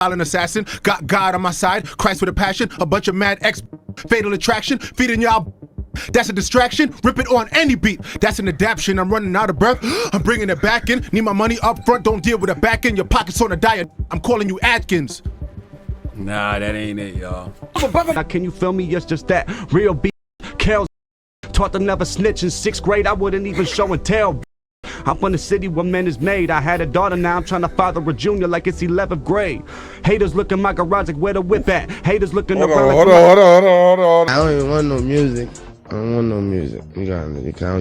An assassin, got God on my side, Christ with a passion, a bunch of mad ex, fatal attraction, feeding y'all. That's a distraction, rip it on any beat. That's an adaptation, I'm running out of breath. I'm bringing it back in, need my money up front, don't deal with a back end. Your pockets on a diet, I'm calling you Atkins. Nah, that ain't it, y'all. Now can you feel me? It's just that real beat. Kels taught to never snitch in 6th grade, I wouldn't even show and tell. I'm from the city where men is made. I had a daughter, now I'm trying to father a junior like it's 11th grade. Haters look in my garage like where the whip at. Haters looking around like hold on. I don't even want no music. I don't want no music. You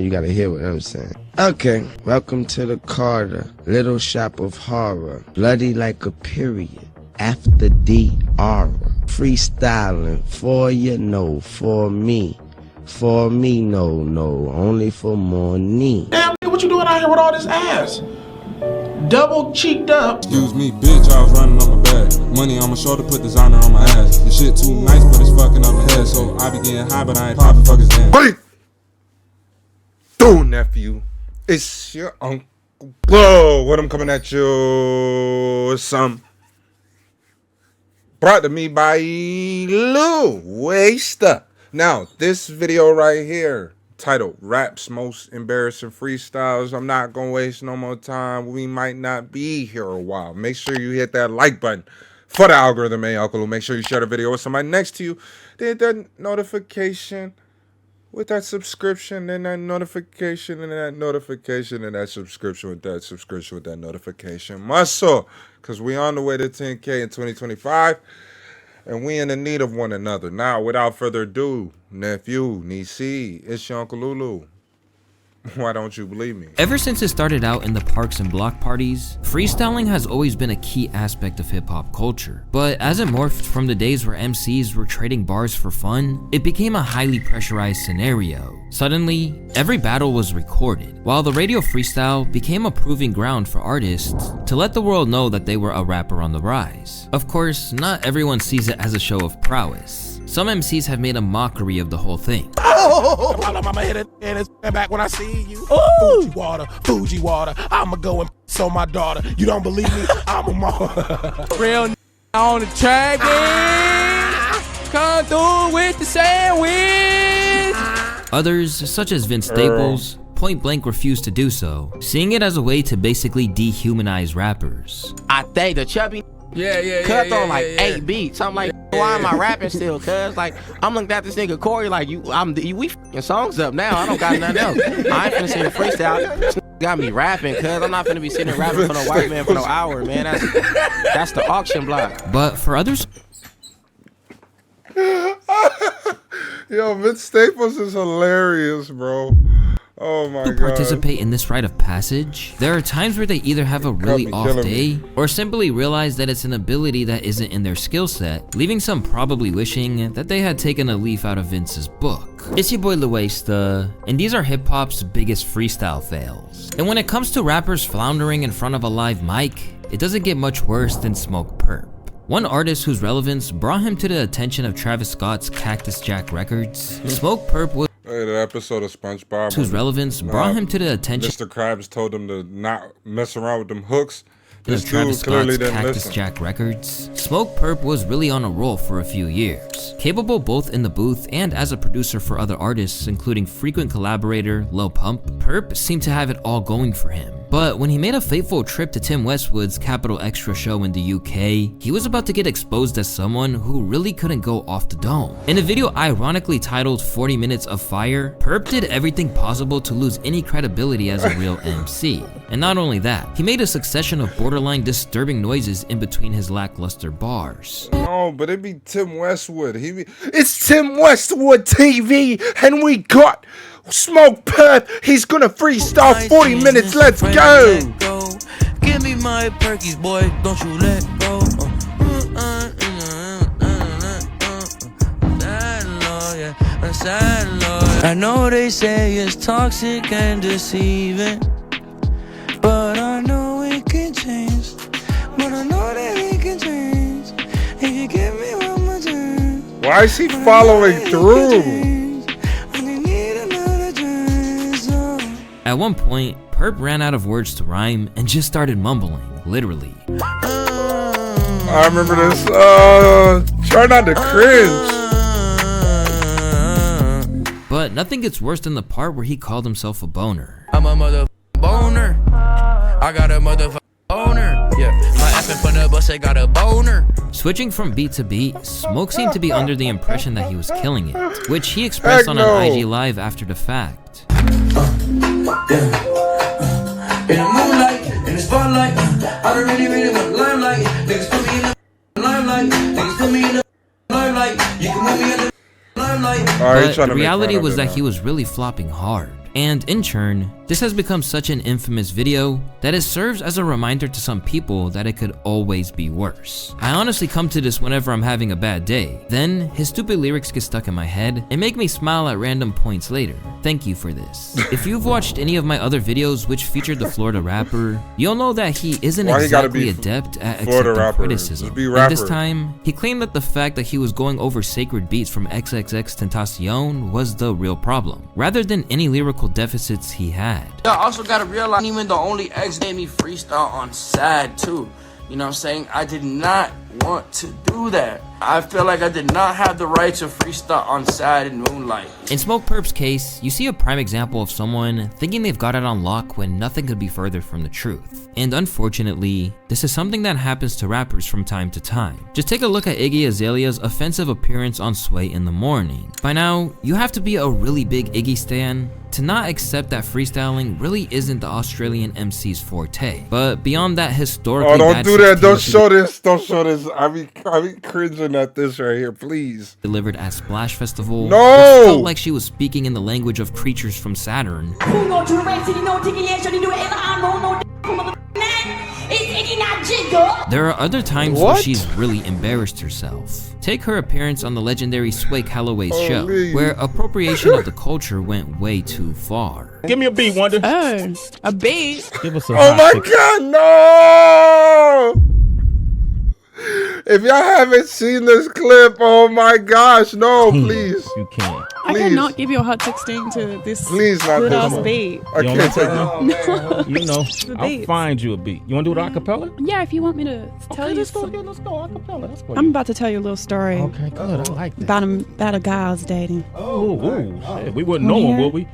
gotta hear what I'm saying. Okay, welcome to the Carter, little shop of horror. Bloody like a period. After DR. Freestyling for you, no, for me. For me, no, only for money. Damn, what you doing out here with all this ass? Double cheeked up. Excuse me, bitch, I was running on my back. Money on my shoulder, put designer on my ass. This shit too nice, but it's fucking up my head. So I be getting high, but I ain't popping fuckers in. What do, nephew? It's your uncle. Whoa, what I'm coming at you. Some brought to me by Lil Wayne. Now, this video right here, titled Rap's Most Embarrassing Freestyles. I'm not going to waste no more time. We might not be here a while. Make sure you hit that like button for the algorithm, man, Uncle Lou. Make sure you share the video with somebody next to you. Then hit that notification with that subscription, and that notification, and that notification, and that subscription with that subscription with that notification. Muscle, because we on the way to 10K in 2025. And we in the need of one another. Now, without further ado, nephew, niece, it's your Uncle Lulu. Why don't you believe me? Ever since it started out in the parks and block parties, freestyling has always been a key aspect of hip-hop culture. But as it morphed from the days where MCs were trading bars for fun, it became a highly pressurized scenario. Suddenly, every battle was recorded, while the radio freestyle became a proving ground for artists to let the world know that they were a rapper on the rise. Of course, not everyone sees it as a show of prowess. Some MCs have made a mockery of the whole thing. I'ma hit it and it's back when I see you. Fuji water. I'ma go and on my daughter. You don't believe me? I'm a mother. Real on the track, come through with the sandwich. Others, such as Vince Staples, point blank refused to do so, seeing it as a way to basically dehumanize rappers. I think the chubby cut on like 8 beats. I'm like, why am I rapping still? Cause like I'm looking at this nigga Corey like we f***ing songs up now. I don't got nothing else. I ain't finna sing a freestyle. This got me rapping, cause I'm not finna be sitting rapping for no white man for no hour, man. That's the auction block. But for others, Yo, Vince Staples is hilarious, bro. Oh my who God. participate in this rite of passage, there are times where they either have a really off day or simply realize that it's an ability that isn't in their skill set, leaving some probably wishing that they had taken a leaf out of Vince's book. It's your boy Lil Wayne, and these are hip-hop's biggest freestyle fails. And when it comes to rappers floundering in front of a live mic, it doesn't get much worse than Smokepurpp. One artist whose relevance brought him to the attention of Travis Scott's Cactus Jack Records, Smokepurpp was Hey, the episode of SpongeBob whose relevance brought him to the attention. Mr. Krabs told him to not mess around with them hooks. This Travis dude clearly Scott's didn't Cactus listen. Jack Records, Smokepurpp was really on a roll for a few years. Capable both in the booth and as a producer for other artists, including frequent collaborator LowtoneLu, seemed to have it all going for him. But when he made a fateful trip to Tim Westwood's Capital Extra show in the UK, he was about to get exposed as someone who really couldn't go off the dome. In a video ironically titled 40 Minutes of Fire, Purpp did everything possible to lose any credibility as a real MC. And not only that, he made a succession of borderline disturbing noises in between his lackluster bars. Oh, but it be Tim Westwood. It's Tim Westwood TV, and we got Smokepurpp. He's gonna freestyle 40 minutes. Let's go. Give me my perkies, boy. Don't you let go. I know they say it's toxic and deceiving, but I know it can change. But I know that it can change if you give me one more chance. Why is he following through? At one point, Purpp ran out of words to rhyme and just started mumbling, literally. I remember this. Try not to cringe. But nothing gets worse than the part where he called himself a boner. I'm a motherfucking boner. I got a motherfucking boner. Yeah, my effing from the bus, I got a boner. Switching from beat to beat, Smoke seemed to be under the impression that he was killing it, which he expressed on an IG Live after the fact. In the moonlight, in the spotlight, I don't really want limelight. Niggas put me in the limelight. Niggas put me in the limelight. You can move me in the limelight. But the reality was that he was really flopping hard. And in turn, this has become such an infamous video that it serves as a reminder to some people that it could always be worse. I honestly come to this whenever I'm having a bad day. Then, his stupid lyrics get stuck in my head and make me smile at random points later. Thank you for this. If you've watched any of my other videos which featured the Florida rapper, you'll know that he isn't exactly adept at accepting criticism. And this time, he claimed that the fact that he was going over sacred beats from XXXTentacion was the real problem, rather than any lyrical deficits he had. I also gotta realize, even the only ex made me freestyle on sad too. You know what I'm saying? I did not want to do that. I feel like I did not have the right to freestyle on sad and moonlight. In Smokepurpp's case, you see a prime example of someone thinking they've got it on lock when nothing could be further from the truth. And unfortunately, this is something that happens to rappers from time to time. Just take a look at Iggy Azalea's offensive appearance on Sway in the Morning. By now, you have to be a really big Iggy stan to not accept that freestyling really isn't the Australian MC's forte. But beyond that historically don't do that, don't show this, don't show this. I be cringing at this right here, please. Delivered at Splash Festival. No! It felt like she was speaking in the language of creatures from Saturn. There are other times where she's really embarrassed herself. Take her appearance on the legendary Sway Calloway's show, where appropriation of the culture went way too far. Give me a beat, Wonder. Oh, a beat? Give us a oh my God, no! If y'all haven't seen this clip, oh my gosh, no, please. You can't. I cannot give you a hot 16 to this good ass beat. I can't take it. No. You know, I'll find you a beat. You want to do it a cappella? Yeah, if you want me to tell you. Let's go a cappella. That's cool. I'm about to tell you a little story. Okay, good. I like that. About a guy I was dating. Oh, shit. We wouldn't know him, would we?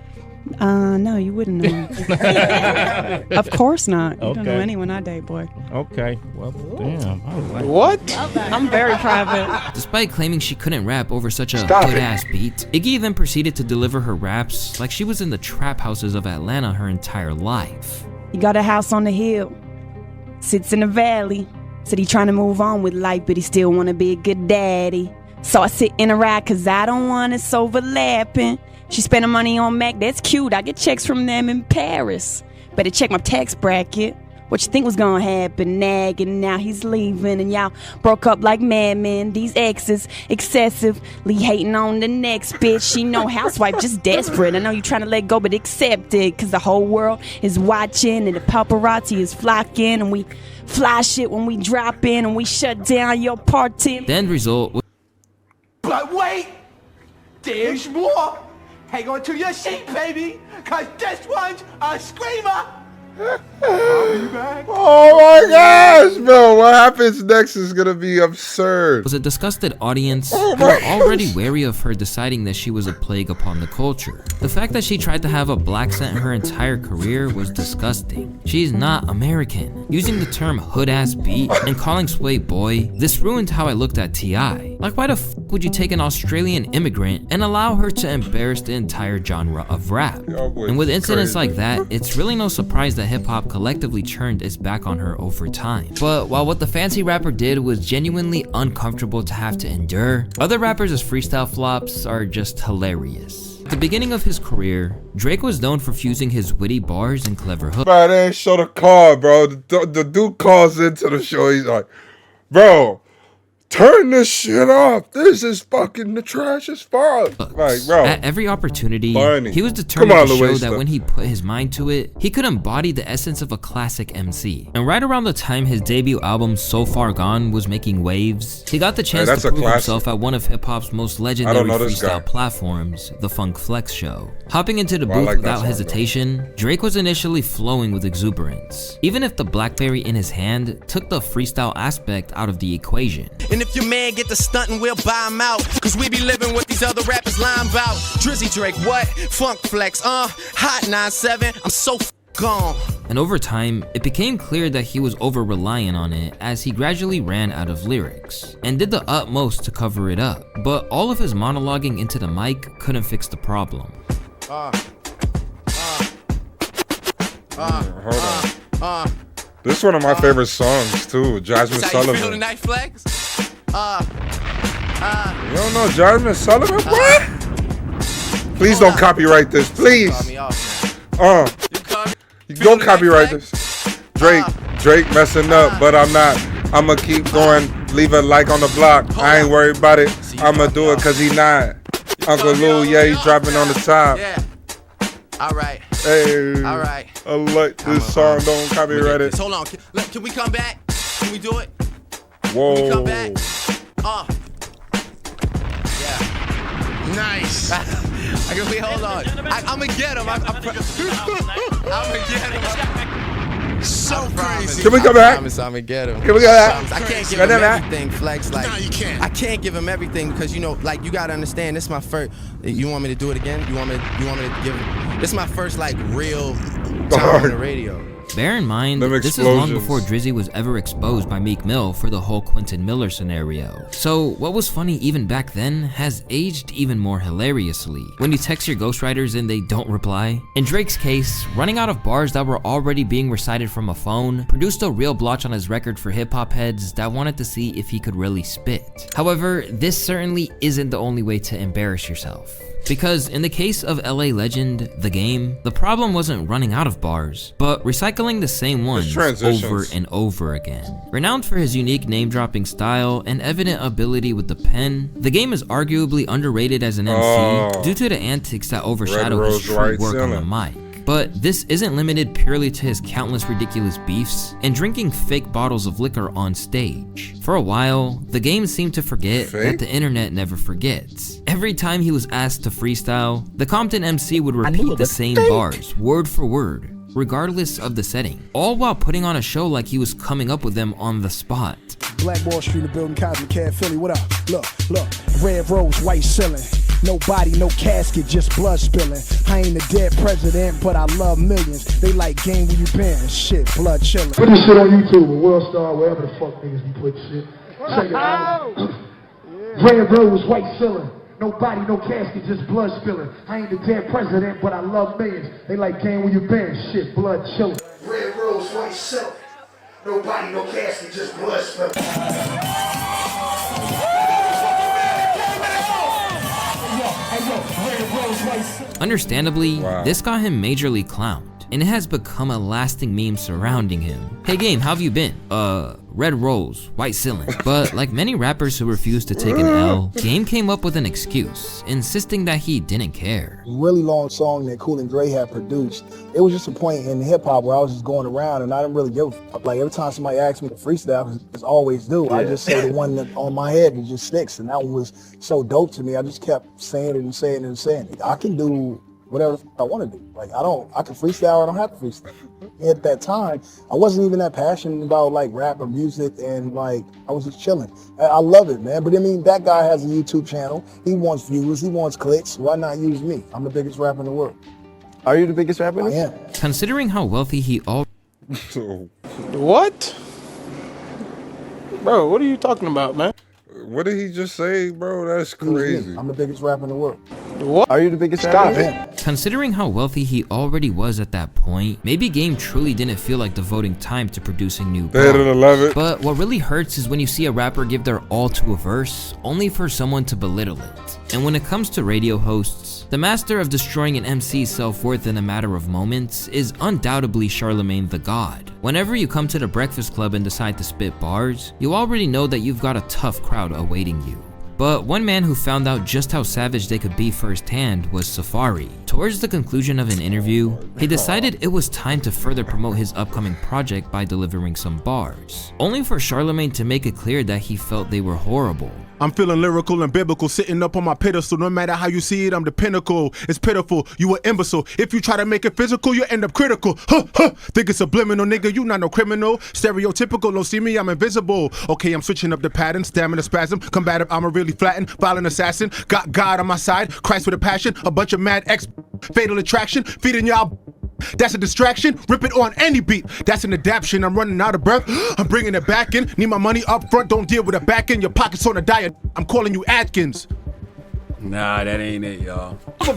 No, you wouldn't know. Of course not. You don't know anyone I date, boy. Okay. Well, damn. I was like, what? I'm very private. Despite claiming she couldn't rap over such a good-ass beat, Iggy then proceeded to deliver her raps like she was in the trap houses of Atlanta her entire life. He got a house on the hill, sits in the valley. Said he trying to move on with life, but he still want to be a good daddy. So I sit in a ride cause I don't want us overlapping. She spending money on Mac, that's cute. I get checks from them in Paris. Better check my tax bracket. What you think was gonna happen? Nagging, now he's leaving, and y'all broke up like madmen. These exes excessively hating on the next bitch. She no housewife, just desperate. I know you trying to let go, but accept it, cause the whole world is watching and the paparazzi is flocking, and we fly shit when we drop in and we shut down your party. The end result was but wait, there's more. Hang on to your seat, baby, cause this one's a screamer. I'll be back. Oh my gosh, bro. What happens next is gonna be absurd. Was a disgusted audience who were already wary of her deciding that she was a plague upon the culture. The fact that she tried to have a black scent her entire career was disgusting. She's not American. Using the term hood-ass beat and calling Sway boy, this ruined how I looked at T.I. Like, why the f would you take an Australian immigrant and allow her to embarrass the entire genre of rap? And with incidents like that, it's really no surprise that hip-hop collectively turned its back on her over time. But while what the fancy rapper did was genuinely uncomfortable to have to endure, other rappers' freestyle flops are just hilarious. At the beginning of his career, Drake was known for fusing his witty bars and clever hooks. Bro, they ain't show the card, bro. The dude calls into the show, he's like, bro, turn this shit off. This is fucking the trash as fuck. Like, bro. At every opportunity, Funny. he was determined Come on, to show Louis, that stop. when he put his mind to it, he could embody the essence of a classic MC. And right around the time his debut album So Far Gone was making waves, he got the chance that's to a prove classic. himself at one of hip-hop's most legendary know this guy. freestyle platforms, the Funk Flex Show. Hopping into the Well, I booth like that without song, hesitation, Drake was initially flowing with exuberance, even if the BlackBerry in his hand took the freestyle aspect out of the equation. And if your man get the stuntin', we'll buy him out. Cause we be living what these other rappers lying about. Drizzy Drake, what? Funk Flex, Hot 9-7, I'm so gone. And over time, it became clear that he was over-reliant on it as he gradually ran out of lyrics, and did the utmost to cover it up. But all of his monologuing into the mic couldn't fix the problem. Hold on. This is one of my favorite songs too, Jasmine That's how you feel Sullivan. tonight, Flex? You don't know Jasmine Sullivan? What? Please don't copyright this, please. You don't copyright this. Drake messing up, but I'm not. I'ma keep going. Leave a like on the block. I ain't worried about it. I'ma do it cause he not. Uncle Lou, yeah, he dropping on the top. Yeah. Alright. Hey. Alright. I like this song. Don't copyright it. Hold on. Can we come back? Can we do it? Whoa. Can we come back? Yeah. Nice. Wait, hold on. I'ma get him. I'ma get him. So crazy. Can we come back? I'ma get him. Can we go back? I can't give him everything, Flex. Like, no, you can't. I can't give him everything because you know, like, you gotta understand. This is my first. You want me to do it again? You want me to give him? This is my first like real time on the radio. Bear in mind, this is long before Drizzy was ever exposed by Meek Mill for the whole Quentin Miller scenario. So what was funny even back then has aged even more hilariously. When you text your ghostwriters and they don't reply. In Drake's case, running out of bars that were already being recited from a phone produced a real blotch on his record for hip-hop heads that wanted to see if he could really spit. However, this certainly isn't the only way to embarrass yourself. Because in the case of LA legend, The Game, the problem wasn't running out of bars, but recycling the same ones over and over again. Renowned for his unique name-dropping style and evident ability with the pen, The Game is arguably underrated as an MC due to the antics that overshadow his true work on the mic. But this isn't limited purely to his countless ridiculous beefs and drinking fake bottles of liquor on stage. For a while, The Game seemed to forget that the internet never forgets. Every time he was asked to freestyle, the Compton MC would repeat the same bars, word for word, regardless of the setting, all while putting on a show like he was coming up with them on the spot. Black Wall Street, the building, Cosmic Cat, Philly, what up? Look, red rose, white ceiling. No body, no casket, just blood spilling. I ain't a dead president, but I love millions. They like game where you been, shit, blood chilling. Put this shit on YouTube, or World Star, wherever the fuck niggas be putting shit. Check it out. Red rose, white ceiling. No body, no casket, just blood spilling. I ain't the dead president, but I love millions. They like game where you been, shit, blood chilling. Red rose, white ceiling. No body, no casket, just blood spilling. Understandably, this got him majorly clowned, and it has become a lasting meme surrounding him. Hey Game, how have you been? Red rose, white ceiling. But like many rappers who refuse to take an L, Game came up with an excuse, insisting that he didn't care. Really long song that Cool and Dre had produced. It was just a point in hip hop where I was just going around and I didn't really give a fuck. Like every time somebody asked me to freestyle, as always do, I just say the one that on my head and just sticks. And that one was so dope to me. I just kept saying it and saying it and saying it. I can do whatever I want to do. Like I can freestyle, I don't have to freestyle. At that time, I wasn't even that passionate about like rap or music, and like I was just chilling. I love it, man. But I mean, that guy has a YouTube channel. He wants views, he wants clicks. Why not use me? I'm the biggest rapper in the world. Are you the biggest rapper in the world? I am. Considering how wealthy he What? Bro, what are you talking about, man? What did he just say, bro? That's crazy. I'm the biggest rapper in the world. What? Are you the biggest rapper? Considering how wealthy he already was at that point, maybe Game truly didn't feel like devoting time to producing new They didn't love it. But what really hurts is when you see a rapper give their all to a verse, only for someone to belittle it. And when it comes to radio hosts, the master of destroying an MC's self-worth in a matter of moments is undoubtedly Charlemagne the God. Whenever you come to the Breakfast Club and decide to spit bars, you already know that you've got a tough crowd awaiting you. But one man who found out just how savage they could be firsthand was Safari. Towards the conclusion of an interview, he decided it was time to further promote his upcoming project by delivering some bars, only for Charlemagne to make it clear that he felt they were horrible. I'm feeling lyrical and biblical, sitting up on my pedestal. No matter how you see it, I'm the pinnacle. It's pitiful, you an imbecile. If you try to make it physical, you end up critical. Think it's subliminal, nigga, you not no criminal. Stereotypical, don't see me, I'm invisible. Okay, I'm switching up the pattern, stamina spasm. Combative, I'm a really flattened, violent assassin. Got God on my side, Christ with a passion. A bunch of mad ex, fatal attraction. Feeding y'all, that's a distraction. Rip it on any beat, that's an adaptation. I'm running out of breath, I'm bringing it back in. Need my money up front, don't deal with a back end. Your pockets on a diet, I'm calling you Atkins. Nah, that ain't it, y'all. You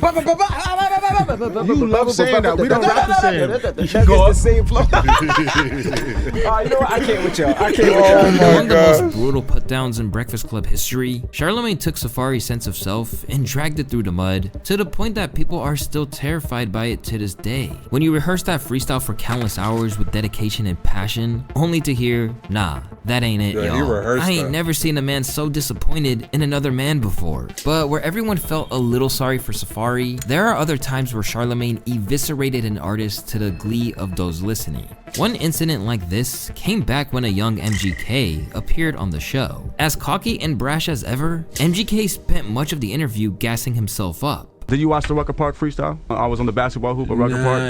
love saying that, we don't rap the same. Go the same flow. You know what? I can't with y'all. I can't with y'all. One of the most brutal put-downs in Breakfast Club history, Charlemagne took Safari's sense of self and dragged it through the mud to the point that people are still terrified by it to this day. When you rehearse that freestyle for countless hours with dedication and passion, only to hear, nah, that ain't it, y'all. I ain't never seen a man so disappointed in another man before. But where everyone felt a little sorry for Safari, there are other times where Charlemagne eviscerated an artist to the glee of those listening. One incident like this came back when a young MGK appeared on the show. As cocky and brash as ever, MGK spent much of the interview gassing himself up. Did you watch the Rucker Park freestyle? I was on the basketball hoop at Rucker Park.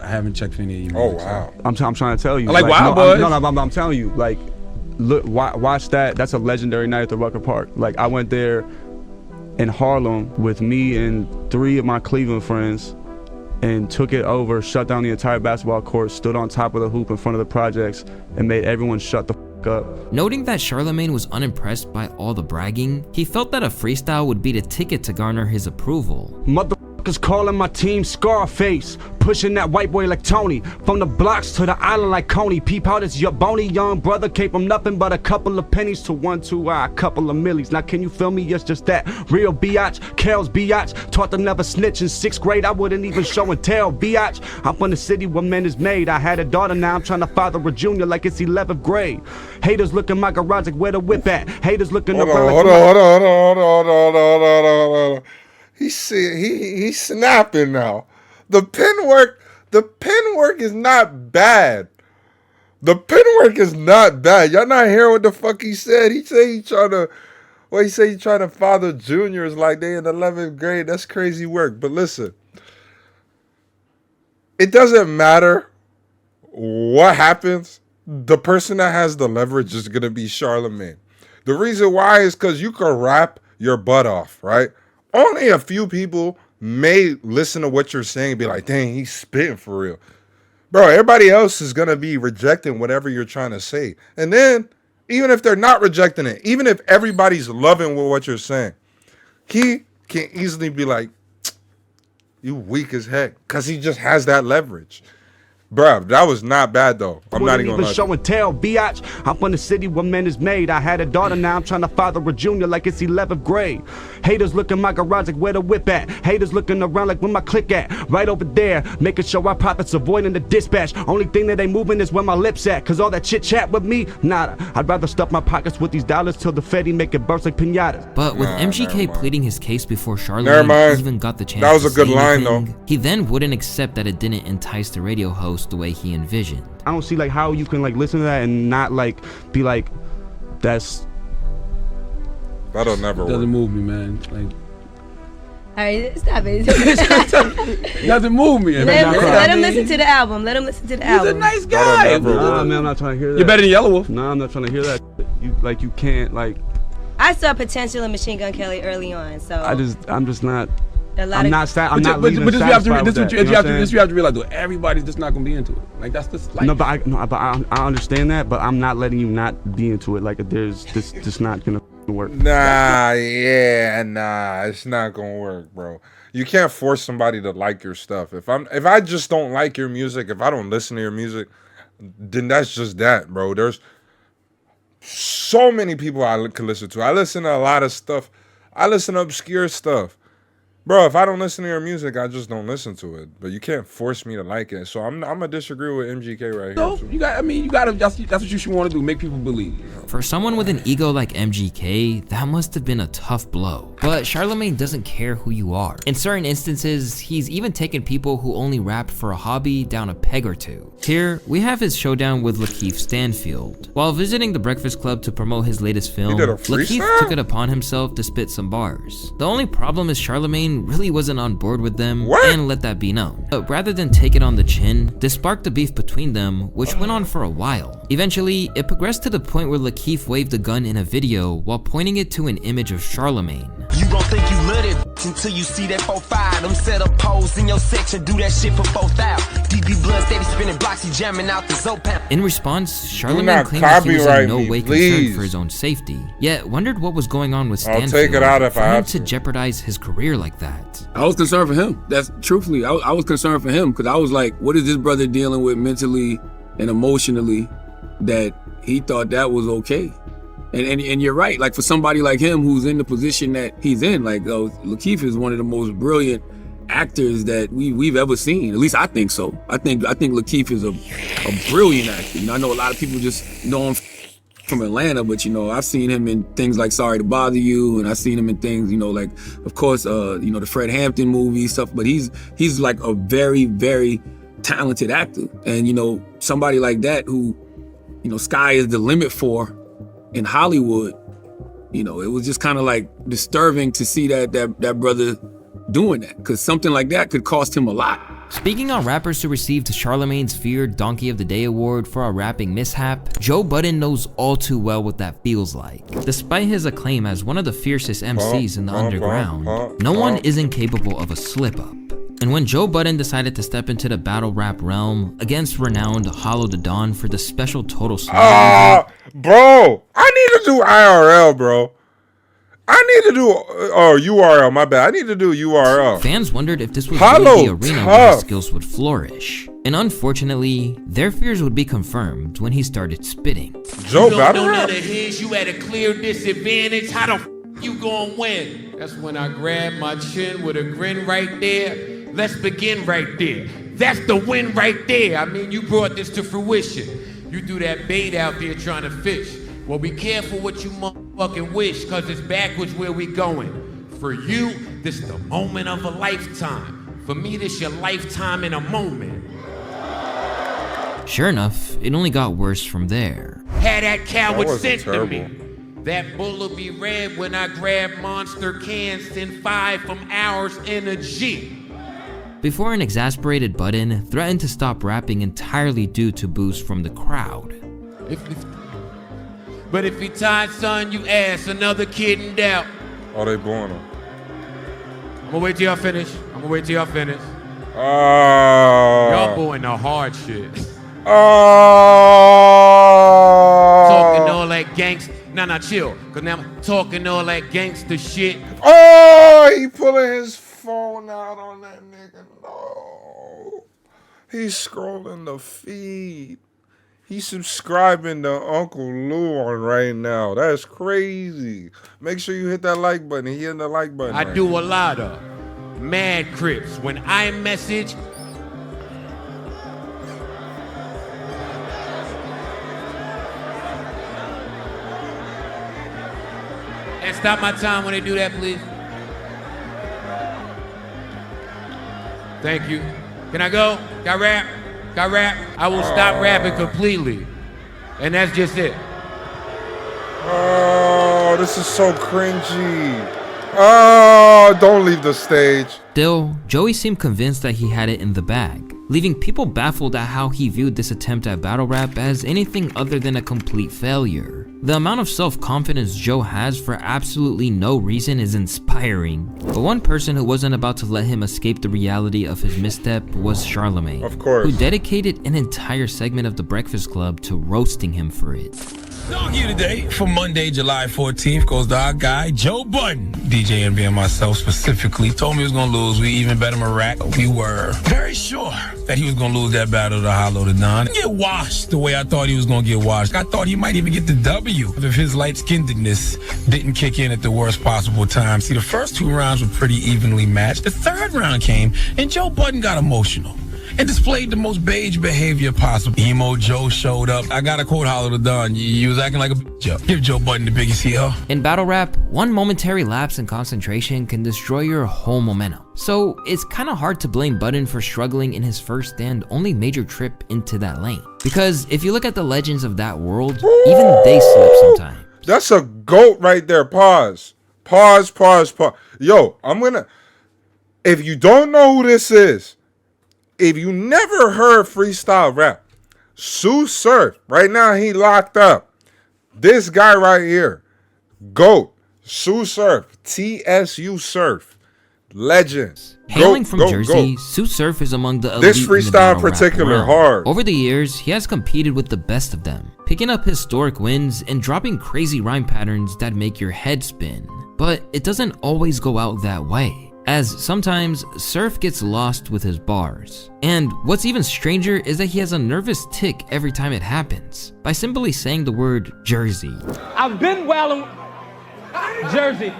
I haven't checked for any of you. Oh wow! I'm trying to tell you. I like Wild Boys. I'm telling you. Like, look, watch that. That's a legendary night at the Rucker Park. Like, I went there in Harlem with me and 3 of my Cleveland friends and took it over, shut down the entire basketball court, stood on top of the hoop in front of the projects, and made everyone shut the f up. Noting that Charlemagne was unimpressed by all the bragging, he felt that a freestyle would be the ticket to garner his approval. Motherfuckers calling my team Scarface, pushing that white boy like Tony, from the blocks to the island like Coney. Peep out, it's your bony young brother, came from nothing but a couple of pennies to 1, 2, a couple of millies. Now can you feel me? Yes, just that. Real biatch, Kel's biatch, taught to never snitch in 6th grade. I wouldn't even show and tell, biatch. I'm from the city where men is made. I had a daughter, now I'm trying to father a junior like it's 11th grade. Haters look in my garage like where the whip at. Haters looking around like hold on. He's snapping now. The pen work is not bad. The pen work is not bad. Y'all not hearing what the fuck he said? He said he trying to father juniors like they in 11th grade. That's crazy work. But listen, it doesn't matter what happens. The person that has the leverage is gonna be Charlemagne. The reason why is because you can rap your butt off, right? Only a few people may listen to what you're saying and be like, dang, he's spitting for real. Bro, everybody else is going to be rejecting whatever you're trying to say. And then, even if they're not rejecting it, even if everybody's loving what you're saying, he can easily be like, you weak as heck, because he just has that leverage. Bruh, that was not bad though. I'm not even show and tell, biatch. I'm from the city where men is made. I had a daughter, now I'm trying to father a junior like it's 11th grade. Haters look in my garage like where the whip at. Haters looking around like where my click at. Right over there, making sure our profits avoiding the dispatch. Only thing that they moving is where my lips at. Cause all that chit chat with me, nada. I'd rather stuff my pockets with these dollars till the Fetty make it burst like pinatas. But with MGK pleading his case before Charlemagne even got the chance that was a good line anything, he then wouldn't accept that it didn't entice the radio host the way he envisioned. I don't see like how you can like listen to that and not like be like, that'll never work. Doesn't move me, man. Like, all right, stop it. Doesn't move me. Let him listen to the album. Let him listen to the album. He's a nice guy. Nah, man, I'm not trying to hear that. You're better than Yellow Wolf. Nah, I'm not trying to hear that. You can't like. I saw potential in Machine Gun Kelly early on, so I'm just not. I'm not This you have to realize, though. Everybody's just not gonna be into it. Like that's just life. No, but I understand that. But I'm not letting you not be into it. Like there's just not gonna. work. Nah, it's not gonna work, bro. You can't force somebody to like your stuff. If I just don't like your music, if I don't listen to your music, then that's just that, bro. There's so many people I can listen to. I listen to a lot of stuff. I listen to obscure stuff. Bro, if I don't listen to your music, I just don't listen to it. But you can't force me to like it. So I'm gonna disagree with MGK right So here. you gotta. That's what you should want to do. Make people believe. For someone with an ego like MGK, that must have been a tough blow. But Charlemagne doesn't care who you are. In certain instances, he's even taken people who only rapped for a hobby down a peg or two. Here, we have his showdown with Lakeith Stanfield. While visiting the Breakfast Club to promote his latest film, Lakeith took it upon himself to spit some bars. The only problem is Charlemagne really wasn't on board with them and let that be known. But rather than take it on the chin, this sparked a beef between them, which went on for a while. Eventually, it progressed to the point where Lakeith waved a gun in a video while pointing it to an image of Charlemagne. You gon' think you lit it until you see that 4-5. Them set up pose in your section, do that shit for 4,000. DB blood steady spinning blocks, he jamming out the Zopan. In response, Charlemagne claimed that he was in no way concerned for his own safety, yet wondered what was going on with Stanfield for him to jeopardize his career like that. I was concerned for him. That's truthfully, I was concerned for him because I was like, what is this brother dealing with mentally and emotionally that he thought that was okay? And you're right, like for somebody like him who's in the position that he's in, like Lakeith is one of the most brilliant actors that we've ever seen. At least I think so. I think Lakeith is a brilliant actor. You know, I know a lot of people just know him from Atlanta, but you know, I've seen him in things like Sorry to Bother You, and I've seen him in things, you know, like of course, you know, the Fred Hampton movie stuff. But he's like a very, very talented actor, and you know, somebody like that who, you know, sky is the limit for in Hollywood. You know, it was just kind of like disturbing to see that brother doing that, because something like that could cost him a lot. Speaking on rappers who received Charlemagne's feared Donkey of the Day award for a rapping mishap, Joe Budden knows all too well what that feels like. Despite his acclaim as one of the fiercest MCs in the underground, no one is incapable of a slip-up. And when Joe Budden decided to step into the battle rap realm against renowned Hollow the Dawn for the special Total Slaughter, bro, I need to do IRL, bro. I need to do URL, my bad. I need to do URL. Fans wondered if this was really the arena where his skills would flourish. And unfortunately, their fears would be confirmed when he started spitting. Joe, you don't know none of his, you at a clear disadvantage. How the you gonna win? That's when I grab my chin with a grin right there. Let's begin right there. That's the win right there. I mean, you brought this to fruition. You threw that bait out there trying to fish. Well, be careful what you motherfucking wish, cause it's backwards where we going. For you, this the moment of a lifetime. For me, this your lifetime in a moment. Sure enough, it only got worse from there. Had that coward sent to me. That bull'll be red when I grab monster cans, send 5 from ours in a G. Before an exasperated Budden threatened to stop rapping entirely due to boos from the crowd. But if you tied, son, you ass another kid in doubt. Oh, they blowing him. I'm gonna wait till y'all finish. Oh. Y'all booing the hard shit. Oh. Talking all that gangsta. Nah, chill. Cause now I'm talking all that gangster shit. Oh, he pulling his phone out on that nigga. No. He's scrolling the feed. He's subscribing to Uncle Lou on right now. That's crazy. Make sure you hit that like button. He hitting the like button. I do a lot of mad crips. When I message, and stop my time when they do that, please. Thank you. Can I go? Got rap? I will stop rapping completely. And that's just it. Oh, this is so cringy. Oh, don't leave the stage. Still, Joey seemed convinced that he had it in the bag, leaving people baffled at how he viewed this attempt at battle rap as anything other than a complete failure. The amount of self-confidence Joe has for absolutely no reason is inspiring. But one person who wasn't about to let him escape the reality of his misstep was Charlemagne, of course, who dedicated an entire segment of The Breakfast Club to roasting him for it. Dog you today for Monday, July 14th goes to our guy, Joe Budden. DJ Envy and myself specifically told me he was going to lose. We even bet him a rack. We were very sure that he was going to lose that battle to Hollow the Don. Get washed the way I thought he was going to get washed. I thought he might even get the W if his light-skinnedness didn't kick in at the worst possible time. See, the first 2 rounds were pretty evenly matched. The 3rd round came, and Joe Budden got emotional and displayed the most beige behavior possible. Emo Joe showed up. I gotta quote Hollow the Don. You was acting like a bitch. Give Joe Budden the biggest heel. In battle rap, one momentary lapse in concentration can destroy your whole momentum. So it's kind of hard to blame Budden for struggling in his first and only major trip into that lane. Because if you look at the legends of that world, even they slip sometimes. That's a GOAT right there. Pause. Yo, I'm gonna... If you don't know who this is, if you never heard freestyle rap, Sue Surf, right now he locked up. This guy right here, GOAT, Sue Surf, TSU Surf, legends. Hailing from Jersey, Sue Surf is among the elite. This freestyle in particular hard. Over the years, he has competed with the best of them, picking up historic wins and dropping crazy rhyme patterns that make your head spin. But it doesn't always go out that way, as sometimes Surf gets lost with his bars. And what's even stranger is that he has a nervous tick every time it happens, by simply saying the word Jersey. I've been wilding Jersey.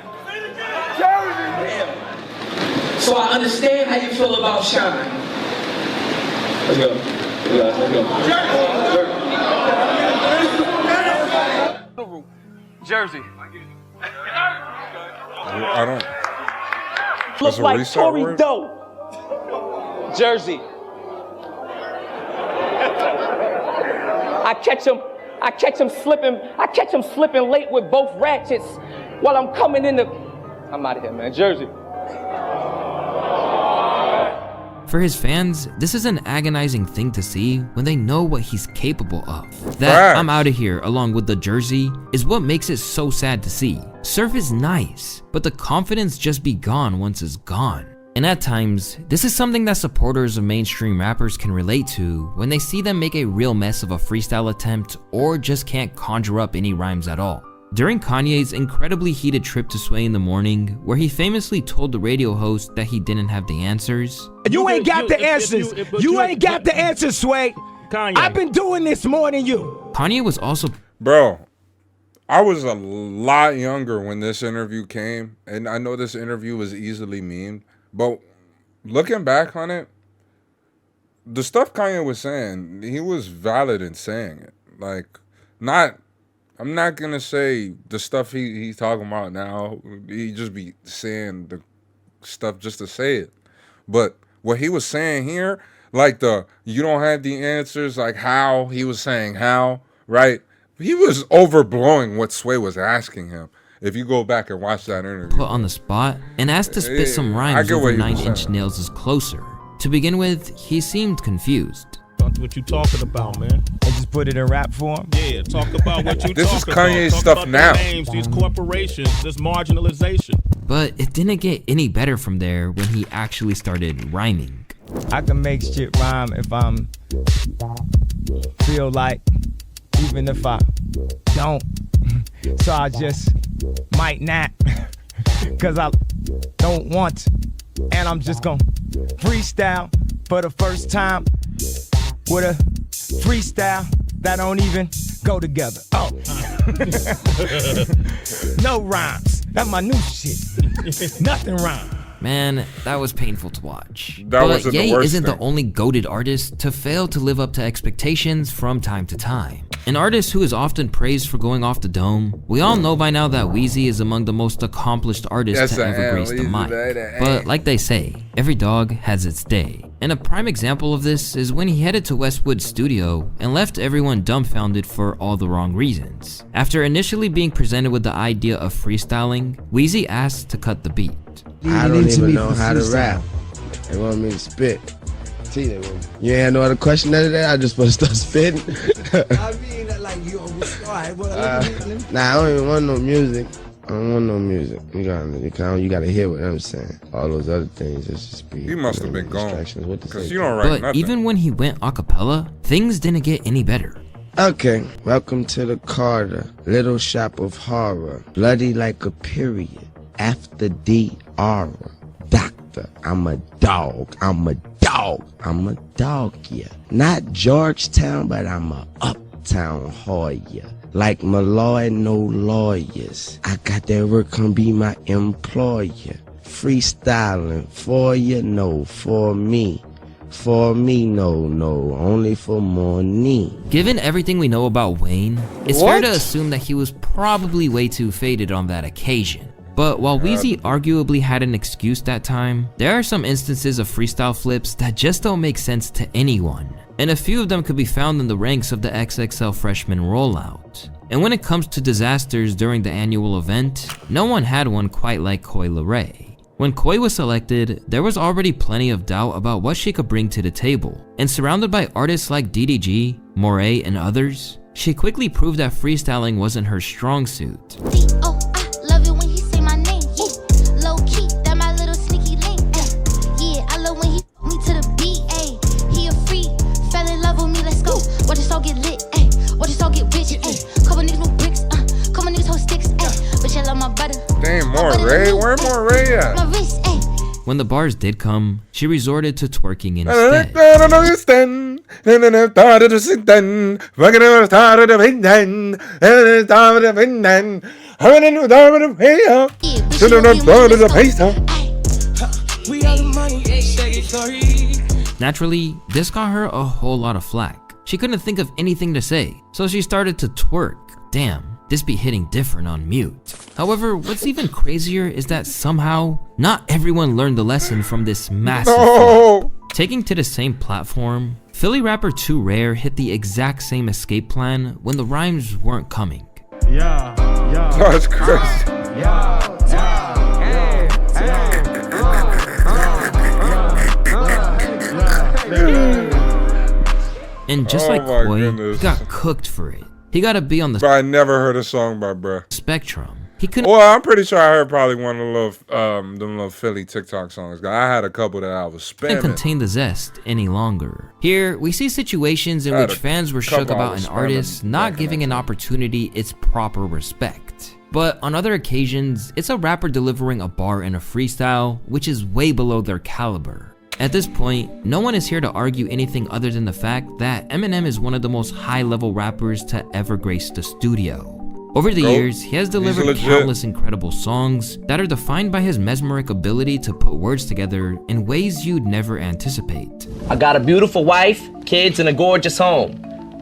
So I understand how you feel about Shine. Let's go. Jersey. I don't... Look like Tory Doe. Jersey. I catch him slipping late with both ratchets while I'm coming in the... I'm out of here, man. Jersey. For his fans, this is an agonizing thing to see when they know what he's capable of. That I'm out of here along with the Jersey is what makes it so sad to see. Surf is nice, but the confidence just be gone once it's gone. And at times, this is something that supporters of mainstream rappers can relate to when they see them make a real mess of a freestyle attempt or just can't conjure up any rhymes at all. During Kanye's incredibly heated trip to Sway in the Morning, where he famously told the radio host that he didn't have the answers. You ain't got the answers. You ain't got the answers, Sway. Kanye. I've been doing this more than you. Kanye was also... Bro, I was a lot younger when this interview came, and I know this interview was easily memed, but looking back on it, the stuff Kanye was saying, he was valid in saying it. Like, I'm not gonna say the stuff he's talking about now. He just be saying the stuff just to say it. But what he was saying here, like you don't have the answers, like how he was saying how, right? He was overblowing what Sway was asking him. If you go back and watch that interview. Put on the spot and asked to spit some rhymes over 9 Inch Nails is Closer. To begin with, he seemed confused. What you talking about, man? I just put it in rap form. Yeah, talk about what you This talking is Kanye's about. stuff Talk about now. The names, these corporations, this marginalization. But it didn't get any better from there when he actually started rhyming. I can make shit rhyme if I'm feel like, even if I don't. So I just might not, cause I don't want, and I'm just gonna freestyle for the first time with a freestyle that don't even go together. Oh, no rhymes. That's my new shit. Nothing rhymes. Man, that was painful to watch. That but wasn't Ye the worst isn't thing. the only goated artist to fail to live up to expectations from time to time. An artist who is often praised for going off the dome. We all know by now that Weezy is among the most accomplished artists to ever grace the mic. But like they say, every dog has its day. And a prime example of this is when he headed to Westwood's studio and left everyone dumbfounded for all the wrong reasons. After initially being presented with the idea of freestyling, Weezy asked to cut the beat. I don't even know how to rap. They want me to spit. You ain't no other question after that? I just supposed to start spitting? I mean, like, you alright, well, Nah, I don't even want no music. I don't want no music. You gotta hear what I'm saying. All those other things, it's just be. He must have been gone. What to Because say. you don't write But nothing. even when he went a cappella, things didn't get any better. Okay, welcome to the Carter, little shop of horror. Bloody like a period, after the aura. Doctor, I'm a dog, I'm a dog, I'm a dog, yeah. Not Georgetown, but I'm a uptown Hoya. Like Malloy, no lawyers. I got that work, come be my employer. Freestyling, for you, no, for me. For me, no, only for money. Given everything we know about Wayne, it's fair to assume that he was probably way too faded on that occasion. But while Weezy arguably had an excuse that time, there are some instances of freestyle flips that just don't make sense to anyone. And a few of them could be found in the ranks of the XXL freshman rollout. And when it comes to disasters during the annual event, no one had one quite like Coi Leray. When Coi was selected, there was already plenty of doubt about what she could bring to the table, and surrounded by artists like DDG, Moray, and others, she quickly proved that freestyling wasn't her strong suit. Oh, I love it when he say my name, yeah. Low key, that my little sneaky link, yeah. I love when he me to the beat, he a freak, fell in love with me, let's go. Watch us all get lit, watch us all get rich, couple niggas no bricks, couple niggas hold sticks, bitch I love my butter. Damn, Moray, where Moray at? When the bars did come, she resorted to twerking instead. Naturally, this got her a whole lot of flack. She couldn't think of anything to say, so she started to twerk. Damn. This be hitting different on mute. However, what's even crazier is that somehow, not everyone learned the lesson from this massive flop. Taking to the same platform, Philly rapper Too Rare hit the exact same escape plan when the rhymes weren't coming. Yeah. That's crazy. And just like Coi, he got cooked for it. He gotta be on the. But I never heard a song by bruh. Spectrum. He couldn't. Well, I'm pretty sure I heard probably one of them little Philly TikTok songs. I had a couple that I was spamming. Couldn't contain the zest any longer. Here, we see situations in which fans were shook about an artist not giving an opportunity its proper respect. But on other occasions, it's a rapper delivering a bar in a freestyle, which is way below their caliber. At this point, no one is here to argue anything other than the fact that Eminem is one of the most high-level rappers to ever grace the studio. Over the years, he has delivered countless incredible songs that are defined by his mesmeric ability to put words together in ways you'd never anticipate. I got a beautiful wife, kids, and a gorgeous home.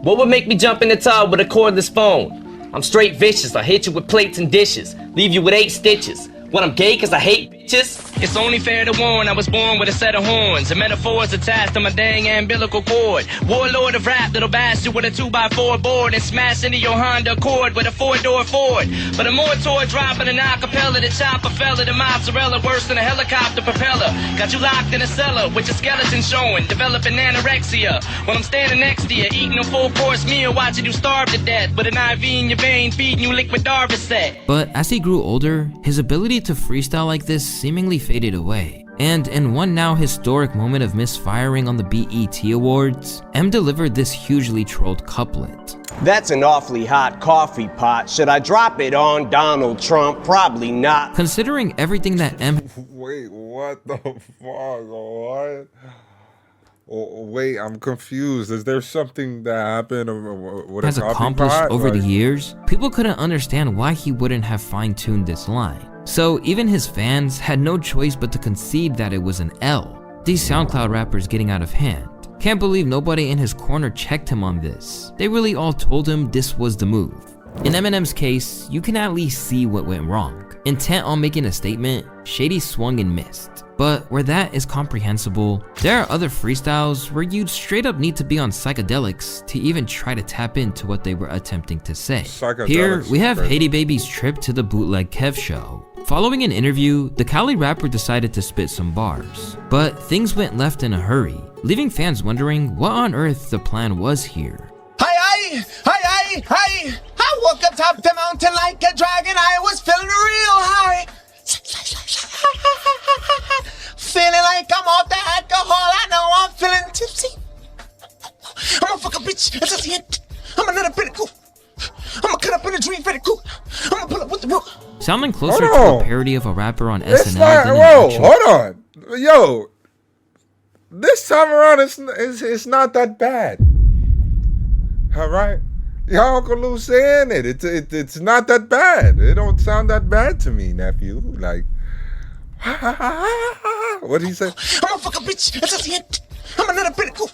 What would make me jump in the tub with a cordless phone? I'm straight vicious, I hit you with plates and dishes, leave you with 8 stitches. What, I'm gay cause I hate bitches? It's only fair to warn, I was born with a set of horns and metaphors attached to my dang umbilical cord. Warlord of rap that'll bash you with a 2x4 board and smash into your Honda Accord with a 4-door Ford. But a more toy dropping an acapella, the chopper fella, the mozzarella worse than a helicopter propeller. Got you locked in a cellar with your skeleton showing, developing anorexia. While I'm standing next to you, eating a full-course meal, watching you starve to death with an IV in your vein, feeding you liquid Darvocet. But as he grew older, his ability to freestyle like this seemingly faded away. And in one now historic moment of misfiring on the BET Awards, M delivered this hugely trolled couplet. That's an awfully hot coffee pot. Should I drop it on Donald Trump? Probably not. Considering everything that M— Wait, what the fuck? What? Oh, wait, I'm confused. Is there something that happened with has a coffee accomplished pot? over the years? People couldn't understand why he wouldn't have fine-tuned this line. So even his fans had no choice but to concede that it was an L. These SoundCloud rappers getting out of hand. Can't believe nobody in his corner checked him on this. They really all told him this was the move. In Eminem's case, you can at least see what went wrong. Intent on making a statement, Shady swung and missed. But where that is comprehensible, there are other freestyles where you'd straight up need to be on psychedelics to even try to tap into what they were attempting to say. Here, we have Haiti Baby's trip to the Bootleg Kev show. Following an interview, the Cali rapper decided to spit some bars. But things went left in a hurry, leaving fans wondering what on earth the plan was here. Hi, I woke up top the mountain like a dragon. I was feeling real high. Feeling like I'm off the alcohol. I know I'm feeling tipsy. I'm a fucking bitch. It's just hit. I'm another Sounding closer to a parody of a rapper on SNL It's not, than an whoa, actual... hold on. Yo, this time around, it's not that bad. All right? Your Uncle Lou saying it. It's not that bad. It don't sound that bad to me, nephew. Like, what did he say? I'm gonna fuck a bitch until she hit. I'm a little bit of cool.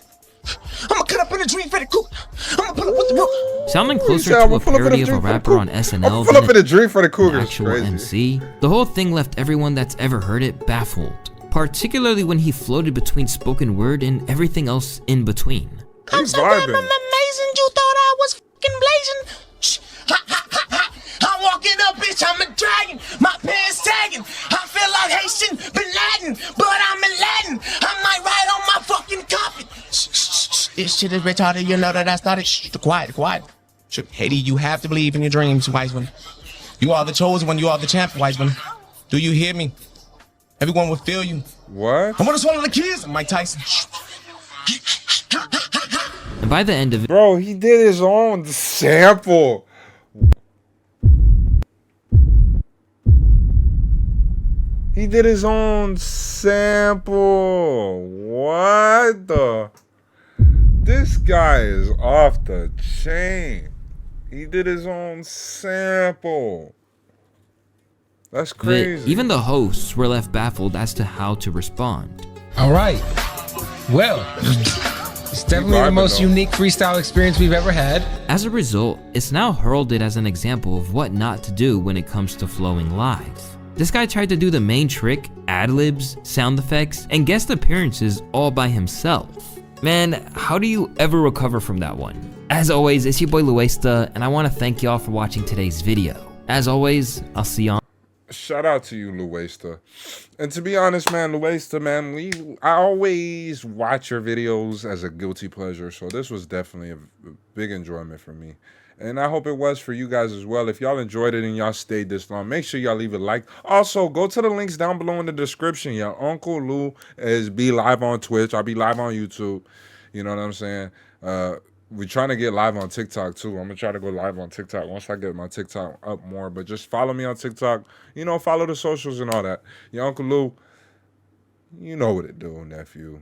I'm gonna cut up in a dream for the cool. I'm gonna pull up with the rope. Sounding closer to a parody of a rapper on SNL pull up in a dream for the than an Cougars. actual Crazy. MC, the whole thing left everyone that's ever heard it baffled, particularly when he floated between spoken word and everything else in between. I'm so damn amazing, you thought I was fucking blazing. Shh. Ha, ha, ha, ha. I'm walking up, bitch, I'm a dragon. My pants tagging. I feel like Haitian Bin Laden, but I'm in Latin. I might ride on my fucking carpet. Shh, shh, shh. This shit is retarded, you know that that's not it. Shh, quiet. Shh, Haiti, you have to believe in your dreams, wise one. You are the chosen one, you are the champ, wise one. Do you hear me? Everyone will feel you. What? I want to swallow the kids. I'm Mike Tyson. And by the end of it, bro, he did his own sample. He did his own sample. What the? This guy is off the chain. He did his own sample. That's crazy. even the hosts were left baffled as to how to respond. All right. Well, it's definitely the most unique freestyle experience we've ever had. As a result, it's now heralded as an example of what not to do when it comes to flowing live. This guy tried to do the main trick, ad-libs, sound effects, and guest appearances all by himself. Man, how do you ever recover from that one? As always, it's your boy Luesta, and I want to thank y'all for watching today's video. As always, I'll see y'all. Shout out to you, Luesta. And to be honest, man, Luesta, man, I always watch your videos as a guilty pleasure, so this was definitely a big enjoyment for me. And I hope it was for you guys as well. If y'all enjoyed it and y'all stayed this long, make sure y'all leave a like. Also, go to the links down below in the description. Your Uncle Lou be live on Twitch. I'll be live on YouTube. You know what I'm saying? We're trying to get live on TikTok too. I'm gonna try to go live on TikTok once I get my TikTok up more. But just follow me on TikTok. You know, follow the socials and all that. Your Uncle Lou, you know what it do, nephew.